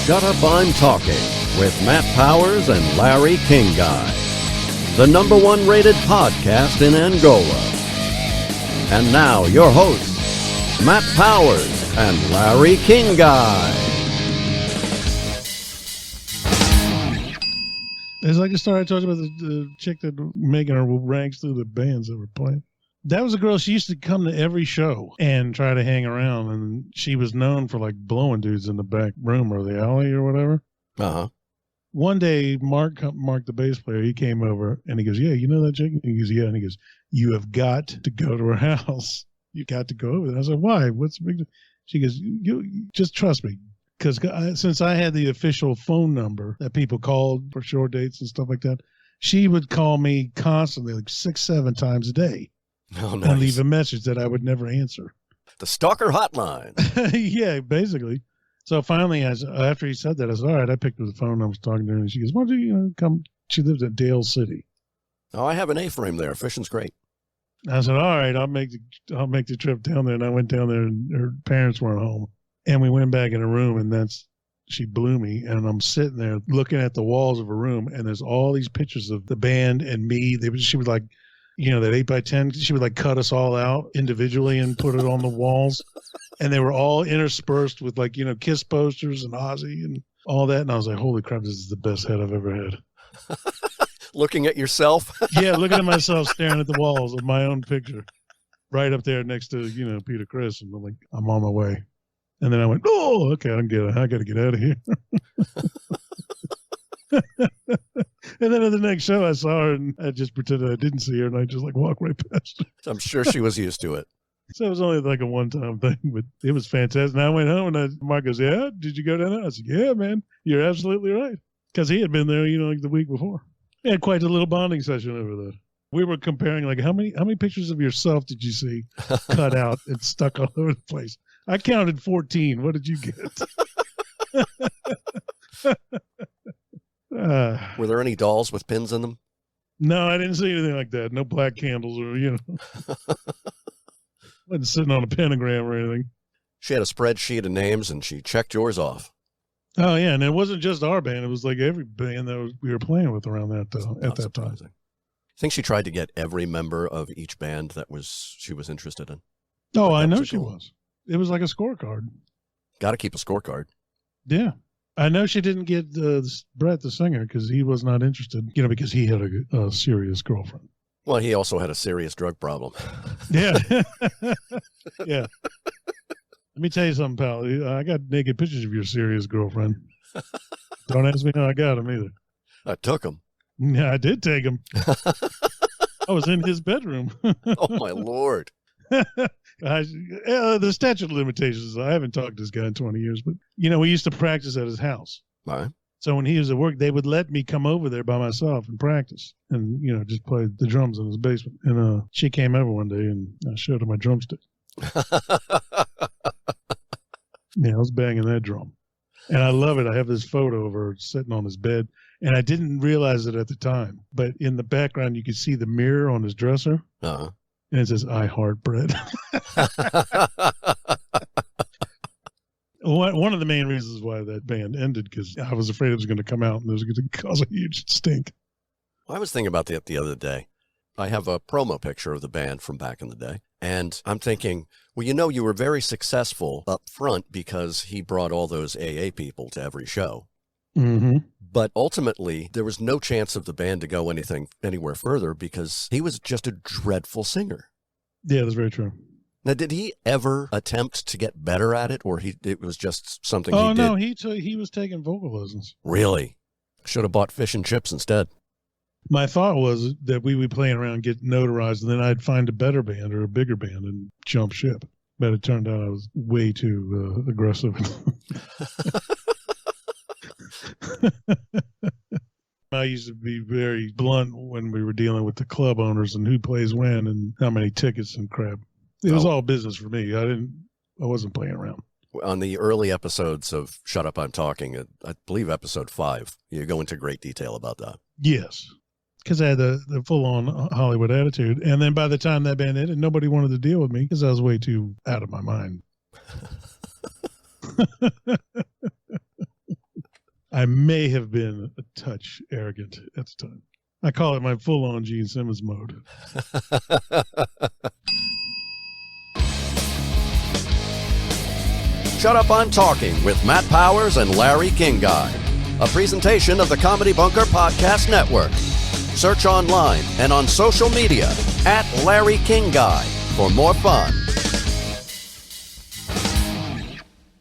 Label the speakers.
Speaker 1: Shut Up, I'm Talking with Matt Powers and Larry King Guy, the #1 rated podcast in Angola. And now your hosts, Matt Powers and Larry King Guy.
Speaker 2: It's like the story I told you about the chick that making her ranks through the bands that were playing. That was a girl, she used to come to every show and try to hang around, and she was known for like blowing dudes in the back room or the alley or whatever.
Speaker 1: Uh-huh.
Speaker 2: One day, Mark, the bass player, he came over and he goes, "Yeah, you know that chick?" And he goes, "Yeah." And he goes, "You have got to go to her house. You got to go over there." I said, "Why? What's the big deal?" She goes, "You just trust me." Because since I had the official phone number that people called for short dates and stuff like that, she would call me constantly, like 6-7 times a day.
Speaker 1: Oh, nice.
Speaker 2: And leave a message that I would never answer.
Speaker 1: The Stalker Hotline.
Speaker 2: Yeah, basically. So finally, after he said that, I said, "All right," I picked up the phone and I was talking to her, and she goes, "Why don't you come?" She lives in Dale City.
Speaker 1: Oh, I have an A-frame there. Fishing's great.
Speaker 2: I said, "All right, I'll make the trip down there." And I went down there, and her parents weren't home. And we went back in her room, and she blew me. And I'm sitting there looking at the walls of her room, and there's all these pictures of the band and me. She would like, that 8x10, she would like cut us all out individually and put it on the walls. And they were all interspersed with like, Kiss posters and Ozzy and all that. And I was like, holy crap, this is the best head I've ever had.
Speaker 1: Looking at yourself?
Speaker 2: Yeah, looking at myself staring at the walls of my own picture right up there next to, Peter Criss. And I'm like, I'm on my way. And then I went, "Oh, okay, I got to get out of here." And then at the next show, I saw her, and I just pretended I didn't see her, and I just like walked right past her.
Speaker 1: I'm sure she was used to it.
Speaker 2: So it was only like a one-time thing, but it was fantastic. And I went home, and Mark goes, "Yeah, did you go down there?" I said, "Yeah, man, you're absolutely right," because he had been there, like the week before. We had quite a little bonding session over that. We were comparing, like, how many pictures of yourself did you see cut out and stuck all over the place? I counted 14. What did you get?
Speaker 1: Were there any dolls with pins in them?
Speaker 2: No, I didn't see anything like that. No black candles or, wasn't sitting on a pentagram or anything.
Speaker 1: She had a spreadsheet of names, and she checked yours off.
Speaker 2: Oh, yeah, and it wasn't just our band. It was like every band that we were playing with around that at that time.
Speaker 1: I think she tried to get every member of each band she was interested in.
Speaker 2: Oh, I know she was. It was like a scorecard.
Speaker 1: Got to keep a scorecard.
Speaker 2: Yeah. I know she didn't get Brett, the singer, because he was not interested, because he had a serious girlfriend.
Speaker 1: Well, he also had a serious drug problem.
Speaker 2: Yeah. Yeah. Let me tell you something, pal. I got naked pictures of your serious girlfriend. Don't ask me how I got them either.
Speaker 1: I took them.
Speaker 2: Yeah, I did take them. I was in his bedroom.
Speaker 1: Oh, my Lord.
Speaker 2: The statute of limitations, I haven't talked to this guy in 20 years, but, we used to practice at his house.
Speaker 1: All right.
Speaker 2: So when he was at work, they would let me come over there by myself and practice and, just play the drums in his basement. And she came over one day and I showed her my drumstick. Yeah, I was banging that drum. And I love it. I have this photo of her sitting on his bed. And I didn't realize it at the time. But in the background, you could see the mirror on his dresser.
Speaker 1: Uh-huh.
Speaker 2: And it says, "I heart bread." One of the main reasons why that band ended, because I was afraid it was going to come out and it was going to cause a huge stink.
Speaker 1: Well, I was thinking about that the other day. I have a promo picture of the band from back in the day. And I'm thinking, well, you were very successful up front because he brought all those AA people to every show.
Speaker 2: Mm-hmm.
Speaker 1: But ultimately, there was no chance of the band to go anywhere further because he was just a dreadful singer.
Speaker 2: Yeah, that's very true.
Speaker 1: Now, did he ever attempt to get better at it, or it was just something he did?
Speaker 2: Oh, no, he was taking vocal lessons.
Speaker 1: Really? Should have bought fish and chips instead.
Speaker 2: My thought was that we would be playing around, get notarized, and then I'd find a better band or a bigger band and jump ship. But it turned out I was way too aggressive. I used to be very blunt when we were dealing with the club owners and who plays when and how many tickets and crap. It was all business for me. I wasn't playing around.
Speaker 1: On the early episodes of Shut Up, I'm Talking, I believe episode 5, you go into great detail about that.
Speaker 2: Yes. because I had the full-on Hollywood attitude. And then by the time that band ended, nobody wanted to deal with me because I was way too out of my mind. I may have been a touch arrogant at the time. I call it my full-on Gene Simmons mode.
Speaker 1: Shut Up, I'm Talking with Matt Powers and Larry Kinguy. A presentation of the Comedy Bunker Podcast Network. Search online and on social media at Larry Kinguy for more fun.